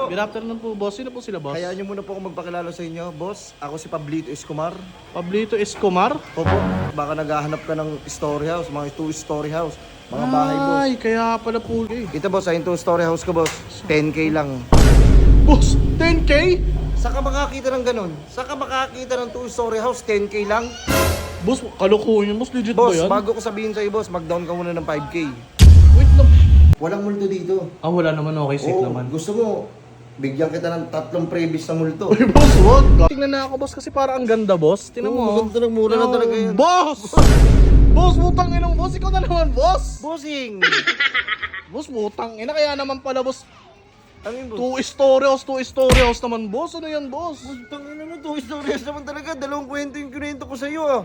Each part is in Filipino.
Good afternoon po, boss. Sino po sila, boss? Kaya nyo muna po ako magpakilala sa inyo, boss. Ako si Pablito Escomar. Pablito Escomar? Opo, baka naghahanap ka ng story house, mga two-story house, mga bahay, boss. Ay, kaya pala po eh. Ito, boss, ay two-story house ko, boss. 10K lang. Boss, 10K? Saka makakita ng ganun? Saka makakita ng two-story house, 10K lang? Boss, kalukuhan yun. Boss, legit Boss, ba yan? bago ko sabihin sa'yo, boss, mag-down ka muna ng 5K. Wait lang. Walang multo dito. Ah, wala naman. Okay, safe Oo, naman. gusto mo, bigyan kita ng 3 previous na multo. Uy, boss, wag. Tingnan na ako, boss, kasi parang ang ganda, boss. Tingnan mo. Oo, maganda ng mura na talaga yan. Boss! Boss, putang inang boss. Ikaw na naman, boss. Bossing! Boss, putang ina. Kaya naman pala, boss. Ano yun, boss? Two-story house naman, boss. Ano yan, boss? Tangina mo, two-story house naman talaga. Dalawang kwento yung kinento ko sa'yo, ah.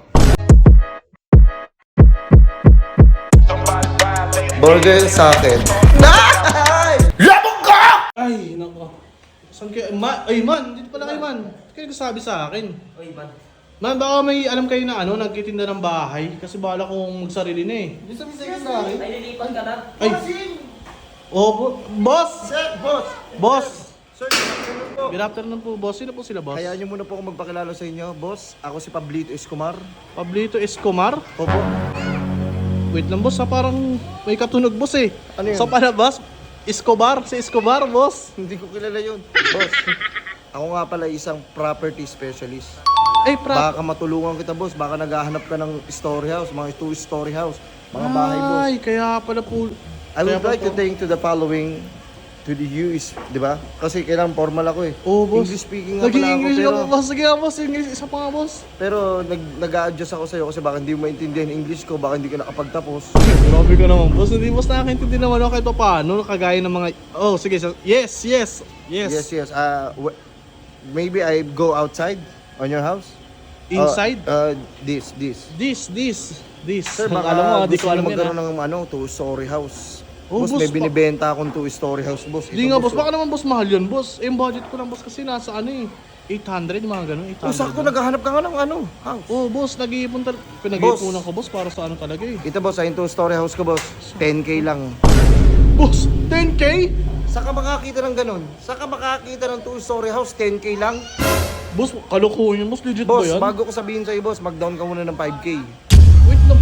Burger sa akin. Labog ka! Ay, nako. Saan kayo? Ay, man. Dito pala kayo, man. Kaya nagsasabi sa akin. Oy, man. Man, baka may alam kayo na ano, nagtitinda ng bahay. Kasi bala kong magsarili na eh. Di sabi sa'yo sa akin. Ay, lilipan ka na. Ay, Bossing! boss! Sir, boss! Boss! Sir, good afternoon po. Good afternoon po, boss. Sino po sila, boss? Kaya nyo muna po ako magpakilala sa inyo, boss. Ako si Pablito Escomar. Pablito Escomar? Opo. Wait lang, boss. Parang may katunog, boss eh. Ano yun? Sa palabas, Escobar. Si Escobar, boss. Hindi ko kilala yun. Boss, ako nga pala isang property specialist. Ay, Baka matulungan kita, boss. Baka naghahanap ka ng story house, mga two-story house, mga bahay, boss. Ay, kaya pala po. I would kaya like to thank to the following to the is, di ba? Kasi kailangan formal ako eh. Oh, boss. English speaking nga Naging pala ako, English pero, ako, boss. Sige nga, boss. English, isa pa nga, boss. pero nag-a-adjust ako sa'yo kasi baka hindi mo maintindihan yung English ko, baka hindi ka nakapagtapos. Grabe ka naman, boss. Hindi, boss, nakakaintindi naman ako kahit pa paano. Kagaya ng mga... Oh, sige. Yes. Yes, yes. Maybe I go outside on your house? Inside? This. This. Sir, baka alam mo, di gusto ko alam mo yan. magkaroon ng two-story house. Oh, boss, boss, may binibenta akong two-story house, boss. Hindi Ito, nga, boss. oh. Baka naman, boss, mahal yan, boss. Eh, yung budget ko lang, boss, kasi nasa ano eh. 800, mga ganun. 800. Oh, sakto, naghahanap ka nga ng house. Oh, boss, nag-iipon talaga. Pinag-iipunan ko, boss, para sa ano talaga eh. Ito, boss, ay two-story house ko, boss. 10K lang. Boss, 10K? Saka makakita ng ganun. Saka makakita ng two-story house, 10K lang. Boss, kalukuhan yun, boss. Legit Boss, ba yan? bago ko sabihin sa'yo, boss, mag-down ka muna ng 5K. Wait lang.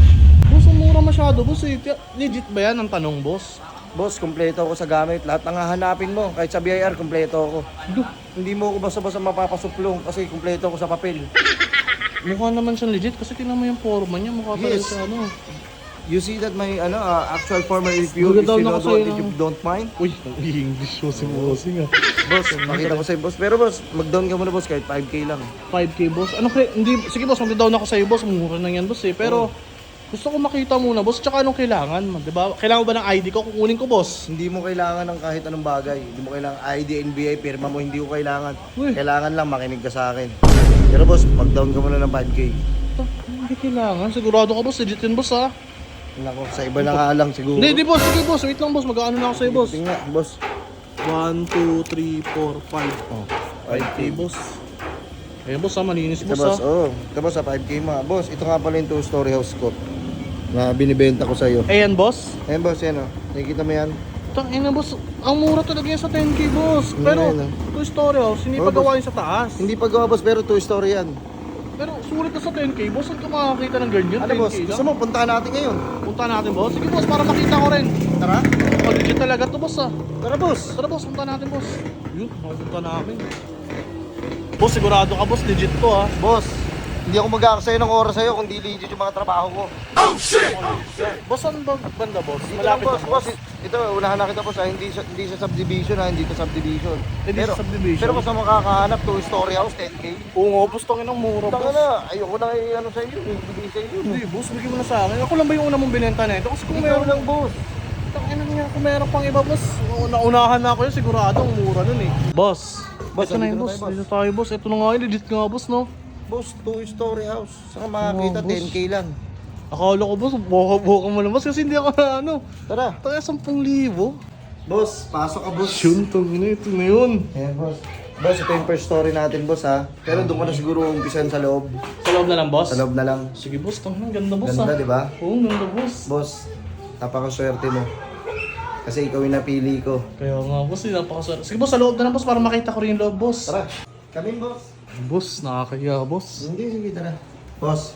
Boss, ang mura masyado, boss eh. Legit ba yan ang tanong, boss? Boss, kompleto ako sa gamit. Lahat ng hahanapin mo, kahit sa BIR, kompleto ako. Duh, Hindi mo ako basta-basta mapapasuplong kasi kompleto ako sa papel. mukha naman siyang legit kasi tingnan mo yung forma niya. Mukha talaga Yes. siya ano. You see that my actual formal review, if Maganda you know ako what, sa'yo if you ng- don't mind. Uy, ang English mo si bossing ah. Boss, makita ko sa'yo, boss. Pero boss, mag-down ka muna, boss, kahit 5K lang. 5K, boss. Ano hindi, sige, boss, mag-down ako sa'yo, boss. Mura na yan, boss eh. Pero, gusto ko makita muna, boss. Tsaka anong kailangan, man, di ba? Kailangan ba ng ID ko? Kukunin ko, boss. Hindi mo kailangan ng kahit anong bagay. Hindi mo kailangan ID, NBI, pirma mo, hindi ko kailangan. Uy. Kailangan lang makinig ka sa akin. Pero boss, mag-down ka muna ng 5K. Hindi kailangan. Sigurado ka, boss. Legit yun, boss, ha? Nako, sa iba na nga lang siguro. Hindi, boss. Sige, boss. Wait lang, boss. Mag-ano na ako sa'yo, boss. Tingnan, boss. 1, 2, 3, 4, 5. Oh, 5K, boss. Ayan, boss, ha? Malinis, Ito boss, boss, ha? oh. Ito boss, sa 5K mo. Boss, ito nga pala yung two-story house ko na binibenta ko sa'yo. Ayan, boss. Ayan boss, yan oh. Nakikita mo yan? Tangina, boss. Ang mura talaga yan sa 10K, boss. Ano Pero, yan, ah? two-story house. Hindi Oh, pa gawa boss. yun sa taas. Hindi pa gawa boss, pero two-story yan. Pero, sulit na sa 10K, boss. Saan ka makakita ng ganyan? Ano 10K boss, lang? gusto mo puntahan natin ngayon? Punta natin, boss. Sige, boss, para makita ko rin. Tara? Oh, legit talaga to, boss, ah. Tara boss! Tara, boss, punta natin, boss. Yun, mapunta namin. Boss, sigurado ka, boss. Legit to, ah. Boss, hindi ako mag-aaksaya ng oras sa'yo kung di legit yung mga trabaho ko. Boss, saan ba banda, boss? Dito lang, Malapit boss, na, boss. Ito, unahan na kita boss, hindi siya subdivision ha, hindi ito subdivision. Hindi siya subdivision? Pero basta makakahanap, two-story house, 10K. Oo nga, boss, tangin ang mura, Tanga boss. na, ayoko na ano sa iyo, ibigay sa iyo. Hindi, boss, bigyan mo na sa akin. Ako lang ba yung una mong binenta na ito? Kasi kung Ikaw meron lang boss. Tangina niya, kung meron pang iba, boss. Naunahan na ako yun, sigurado ang mura nun eh. Boss, Boss, ito na andito yun, na boss. tayo, boss. Dito tayo, boss. Ito na nga yun, legit nga, boss, no? Boss, two-story house. Saka makakita, boss. 10K lang. Akala ko, boss, buka-buka mo lang, boss, kasi hindi ako na ano. Tara. Tangina, 10,000. Boss, pasok ka boss. Yun, tangina, ito na yun. Ayan boss. Boss, ito yung first story natin boss ha. Pero doon ko na siguro umpisan sa loob. Sa loob na lang, boss? Sa loob na lang. Sige, boss, tangina, ganda, boss, Ganda, ah. di ba? Oo, ganda, boss. Boss, napakaswerte mo. Kasi ikaw yung napili ko. Kaya nga, boss, napakaswerte. Sige, boss, sa loob na lang, boss, para makita ko rin yung loob, boss. Tara, kami boss. Boss, nakakaya, boss. Hindi, sige, tara. Boss,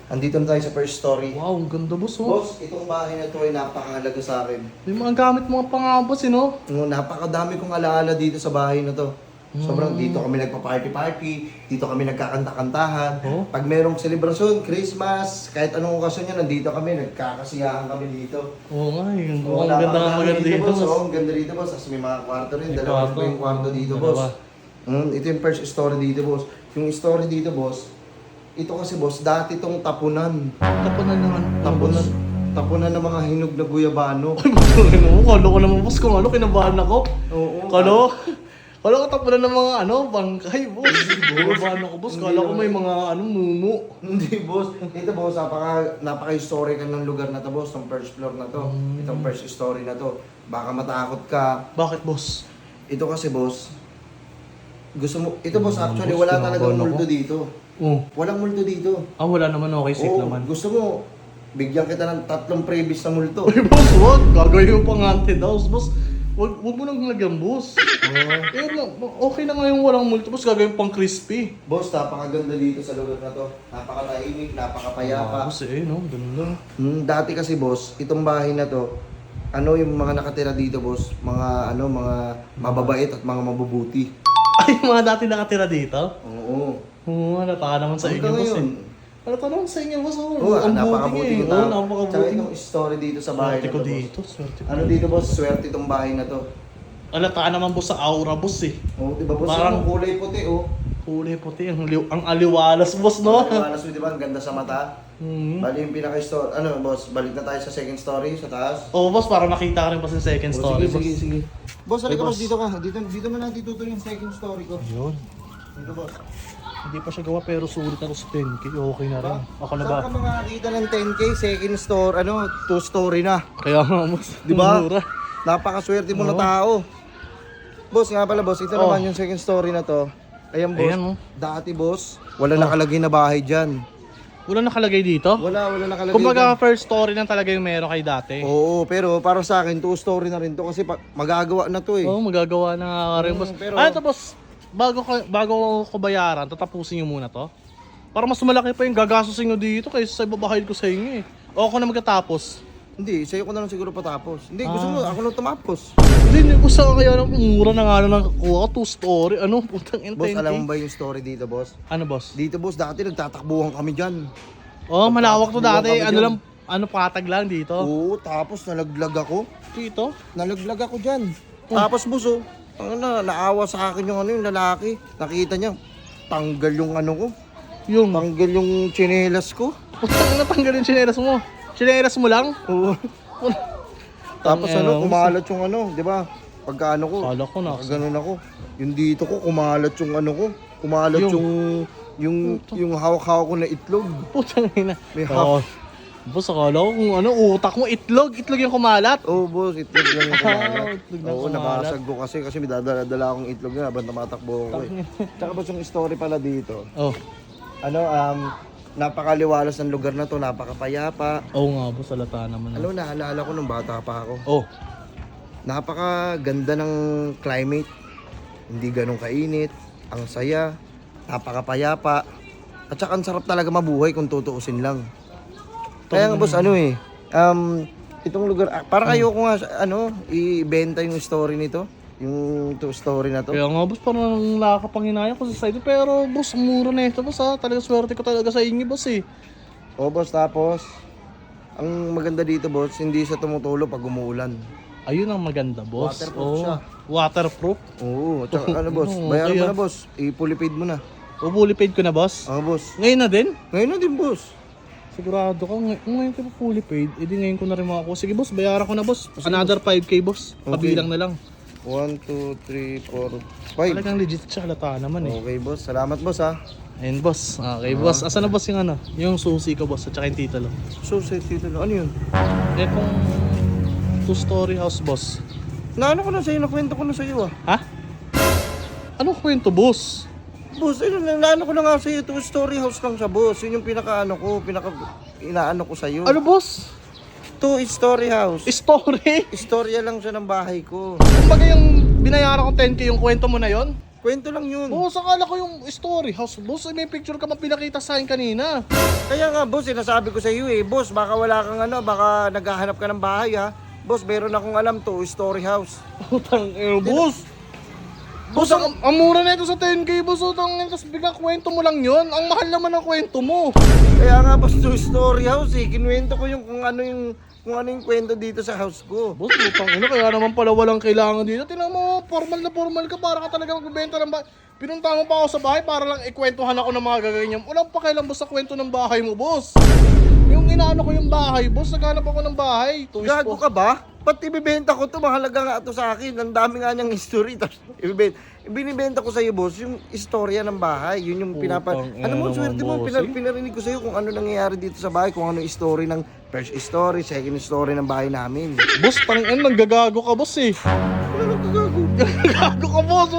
andito na tayo sa first story. Wow, ang ganda, boss, oh. Boss, itong bahay na to ay napakahalaga sa akin. May mga gamit mga pa nga, boss, no? Napakadami kong alaala dito sa bahay na to. Sobrang dito kami nagpa-party-party, dito kami nagkakanta-kantahan. Oh. Pag merong selebrasyon, Christmas, kahit anong okasyon yan, nandito kami, nagkakasiyahan kami dito. Oo nga, yung Oo, ang ganda nga maganda dito, boss. boss. Oo, ang ganda dito, boss. Tapos may mga kwarto rin. May Dalawa kwarto. pa yung kwarto dito, Dalawa. boss. Ito yung first story dito, boss. Yung story dito, boss, ito kasi, boss, dati itong tapunan. Tapunan naman. Tapunan. Tapunan ng mga hinog na guyabano. Ay, boss, kala ko naman, boss, kung ano, kinabahan ako. Oo. Kala ko tapunan ng mga, bangkay, boss. Kinabahan ako, boss. Kala ko may mga, mumu. Hindi, boss. Ito, boss, napaka-historical ng lugar na to, boss. Ng first floor na to. Itong first story na to. Baka matakot ka. Bakit, boss? Ito kasi, boss, gusto mo, ito boss, actually, boss, wala talagang kinabahan multo ako. dito. Oh. Walang multo dito. Wala naman, okay, safe Oo, naman. gusto mo, bigyan kita ng 3 previous na multo. Uy, boss, wag. Gagawin mo pang haunted house, boss. Wag mo nang lagyan, boss. Okay na nga yung walang multo, boss. Gagawin pang crispy. Boss, napakaganda dito sa lugar na to. Napakatahimik, napakapayapa. Boss, no? Ganda. Dati kasi, boss, itong bahay na to, yung mga nakatira dito, boss, mga mababait at mga mabubuti. Ay, yung mga dati nakatira dito? Oo. Oo, halata naman sa inyo, Hanggang boss. ngayon. Halata naman sa inyo, boss. Oo, Ang napakabuti buting yung Oo, tao. Tsaka napakabuting. itong story dito sa bahay Swerte na ko to, boss. dito, swerte ko. Ano dito, boss? Swerte itong bahay na to. Halata naman, boss, sa aura, boss, eh. Oo, di ba, boss? Parang- Ang kulay puti, oh. Kulay puti, ang aliwalas, boss, no? Malas mo, di ba? Ang ganda sa mata. Bali yung pinaka-story. Boss? Balik na tayo sa second story, sa taas. Oo, boss, para makita ka rin, boss, yung second story, boss. sige. Boss, halika, Ay, boss, boss. dito ka. Dito mo natin tutuloy yung second story ko. Yun. Dito, boss. Hindi pa siya gawa, pero sulit ako sa 10K. Okay na rin. Ako na ba? Saan ka makakita ng 10K, second story, 2 story na. Kaya nga, boss. Di ba? Mura. Napakaswerte mo na Oo. tao. Boss, nga pala, boss, ito Oh. naman yung second story na to. Ayan, boss. Ayan, oh. Dati, boss, wala nakalagay na bahay dyan. Wala nakalagay dito? Wala nakalagay Kumbaga, dyan. first story lang talaga yung meron kay dati. Oo, pero para sa akin, 2 story na rin to kasi magagawa na to eh. Oo, magagawa na nga rin, boss. pero- Ito, boss. Bago ko bayaran, tatapusin nyo muna to. Para mas malaki pa yung gagastusin nyo dito kaysa sa ibabahid ko sa inyo, eh. O ako na magkatapos. Hindi, sa'yo ko na lang siguro patapos. Hindi, gusto mo, ako na tumapos. Hindi, gusto ko kaya ng mura na nga na nakuha ko. 2 story. Ano? Putang ina, Boss, 10K. alam mo ba yung story dito, boss? Ano, boss? Dito, boss, dati nagtatakbuhan kami dyan. Oh, malawak to dati. Kami Ano dyan. lang, patag lang dito. Oo, tapos nalaglag ako. Dito? Nalaglag ako dyan. Tapos, boss, naawa sa akin yung lalaki. Nakita niya, tanggal yung ko. Yung, Tanggal yung tsinelas ko. putang ina, tanggal yung chinelas mo. Chinelas mo lang? Oo. Tapos Tangina, kumalat yung di ba? Pagka ko, Kala ko na. ganun ako. Yung dito ko, kumalat yung ko. Kumalat yung hawak-hawak ko na itlog. Putang ina. May Oo. Boss, akala ko kung utak mo, itlog yung kumalat. Oo, boss, itlog lang yung kumalat. Itlog lang Oo, kumalat. nabasag ko kasi may dadala akong itlog na habang tumatakbo ako eh. Tsaka boss, yung story pala dito. Oh. Napakaliwalas ng lugar na to, napakapayapa. Oo nga, boss, halata naman. Naalala ko nung bata pa ako. Oh. Napakaganda ng climate. Hindi ganun kainit. Ang saya. Napakapayapa. At saka ang sarap talaga mabuhay kung tutuusin lang. Kaya nga boss, itong lugar, para kayo ko nga, ibenta yung story nito. Yung story na to. Kaya nga, boss, parang nakakapanginaya ko sa side. Pero, boss, mura na ito, boss, ha. Talaga swerte ko talaga sa inyo, boss, eh. O boss, tapos, ang maganda dito boss, hindi siya tumutulo pag umuulan. Ayun ang maganda, boss. Waterproof siya. Waterproof. Oo, tsaka boss, Oo, bayaran kaya- mo na boss, ipulipid mo na. Fully paid ko na, boss. Oo boss. Ngayon na din? Ngayon na din boss. Sigurado ka, kung ngayon ka pa fully paid, edi ngayon ko na rin makakuha. Sige, boss, bayaran ko na, boss. Another 5K, boss. Okay. Kabilang na lang. 1, 2, 3, 4, 5. Talagang legit siya, halata naman, eh. Okay boss, salamat boss ha. Ayun, boss. Okay, boss. Asan na, boss, yung yung susi ko, boss, at saka yung titulo. So, set dito na. Ano yun? Kung 2-story house, boss. Naano ko na sa'yo, nakwento ko na sa'yo ah. Ha? Anong kwento, boss? Boss, naano ko na nga sa'yo, 2-story house lang siya boss. Yun yung inaano ko sa'yo. Ano, boss? 2-story house. Story? Istorya lang siya ng bahay ko. Kumbaga yung binayaran ko 10K, yung kwento mo na yon. Kwento lang yun. Boss, akala ko yung story house. Boss, may picture ka pa pinakita sa akin kanina. Kaya nga boss, sinasabi ko sa iyo eh. Boss, baka wala kang baka naghahanap ka ng bahay ha. Boss, meron akong alam, 2-story house. Utang, boss. Boss, ang mura na ito sa 10K, boss. Utang, tapos bigla kwento mo lang yon. Ang mahal naman ang kwento mo. Kaya nga boss, 2-story house eh. Kinuwento ko yung kung ano yung kwento dito sa house ko. Boss, utang kaya naman pala walang kailangan dito. Tingnan mo, formal ka, para ka talaga magbenta ng bahay. Pinunta mo pa ako sa bahay para lang ikwentuhan ako ng mga gaganyan. Walang pakialam boss sa kwento ng bahay mo, boss. Yung inaano ko yung bahay, boss, naghanap ako ng bahay. Gago ka ba? Ba't ibibenta ko to? Mahalaga nga to sa akin. Ang dami nga niyang history. Tapos binibenta ko sa iyo, boss, yung istorya ng bahay. Yun yung ano mo, swerte mo, pinarinig ko sa iyo kung ano nangyayari dito sa bahay, kung ano yung story ng first story, second story ng bahay namin. Boss, nanggagago ka, boss eh. Ano nagkagago? Gago ka, boss.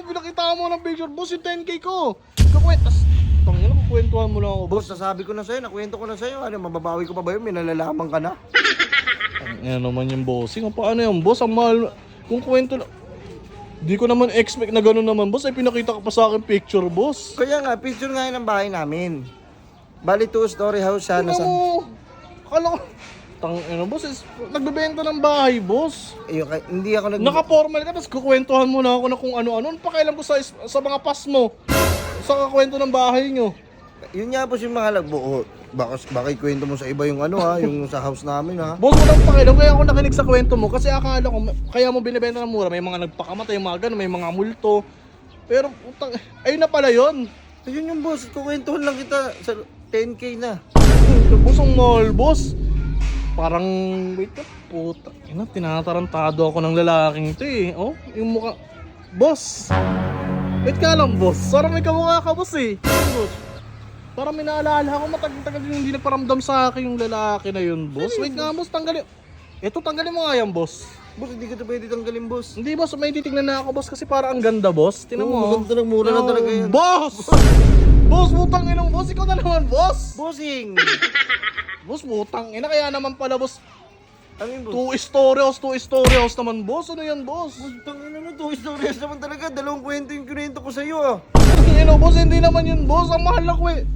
Pinakita mo ng picture, boss, yung 10K ko. Kukwentuhan mo lang ako, boss. Boss, nasabi ko na sa'yo, nakwento ko na sa'yo. Ano, mababawi ko pa ba yun? May nalalaman ka na. Ano naman yung bossing? Paano yung boss? Ang mahal. Kung kwento na... Di ko naman expect na gano'n naman, boss. Ay pinakita ka pa sa akin picture, boss. Kaya nga, picture nga yun ng bahay namin. Bali, 2-story house siya. Tingnan mo. Akala ko... boss, nagbebenta ng bahay, boss. Hindi ako Naka-formal ka, tapos kukwentuhan mo na ako na kung ano-ano. Ano pakialam ko sa mga pas mo? Sa kakwento ng bahay nyo. Yun nga po yung mahalaga. Baka ikwento mo sa iba yung yung sa house namin ha. Boss, walang pakialam. Kaya ako nakinig sa kwento mo kasi akala ko, kaya mo binibenta ng mura. May mga nagpakamatay, mga ganun, may mga multo. Pero, ayun na pala yun. Ayun yung boss, kukwentuhan lang kita sa 10K na. Boss, ang mahal, boss. Parang, wait ka, puta. Tinatarantado ako ng lalaking ito eh. Oh, yung mukha. Boss! Wait ka lang, boss. Parang may kamukha ka, boss eh. Boss. Parang may naalala ako, matagal-tagal yung hindi nagparamdam sa akin yung lalaki na yun, boss. Wait nga, boss, tanggalin. Tanggalin mo nga yan, boss. Boss, hindi ko ito pwede tanggalin, boss. Hindi, boss, may titignan na ako, boss, kasi parang ang ganda, boss. Tingnan mo. Maganda ng mura na talaga yan. Boss! Boss, putang inang boss. Ikaw na naman, boss. Bossing! Boss, putang ina. Kaya naman pala, boss. Ano yun, boss? 2-story house naman, boss. Ano yan, boss? Tangina na, 2-story house naman talaga. Dalawang kwento yung kinento ko sa'yo ah. Boss, hindi naman yun, boss. Ang mahal na ko eh.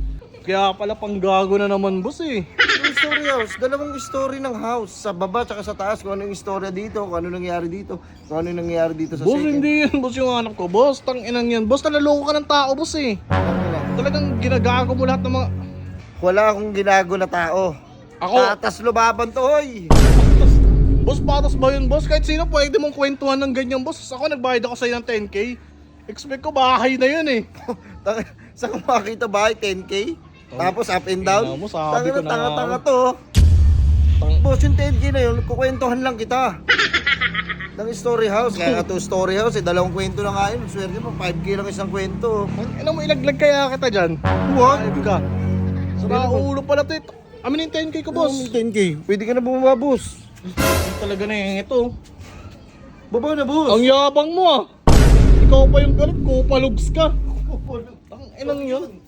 Kaya pala panggago na naman, boss eh. 2-story house, dalawang story ng house. Sa baba tsaka sa taas, kung ano yung istorya dito, kung ano nangyari dito, kung ano nangyari dito sa Boss, second. hindi yan, boss, yung anak ko, boss. Tanginang yan, boss. Nalaloko ka ng tao, boss eh. Tangina. Talagang ginagago mo lahat ng mga... Wala akong ginago na tao. Ako... Tatas lubaban to, hoy! Boss, patas ba yun, boss? Kahit sino pwede mong kwentuhan ng ganyan, boss. Ako, nagbayad ako sa'yo ng 10K. Expect ko bahay na yun eh. Saan ko makakita bahay? 10K? Tapos up and down? Ina mo, sabi ko na Tanga-tanga to. Boss, yung 10K na yun, kukwentuhan lang kita. Ng story house. Kaya nga 2-story house, dalawang kwento na nga yun. Swerte mo, 5K lang isang kwento. Ano mo, ilaglag kaya kita dyan? What? Ayun ka. Sa nakaulo pala ito. Amin yung 10K ko, boss. 10K? Pwede ka na bumaba, boss. Talaga na yung ito. Baba na, boss. Ang yabang mo ah. Ikaw pa yung galit ko, palugs ka. Ang inang yun.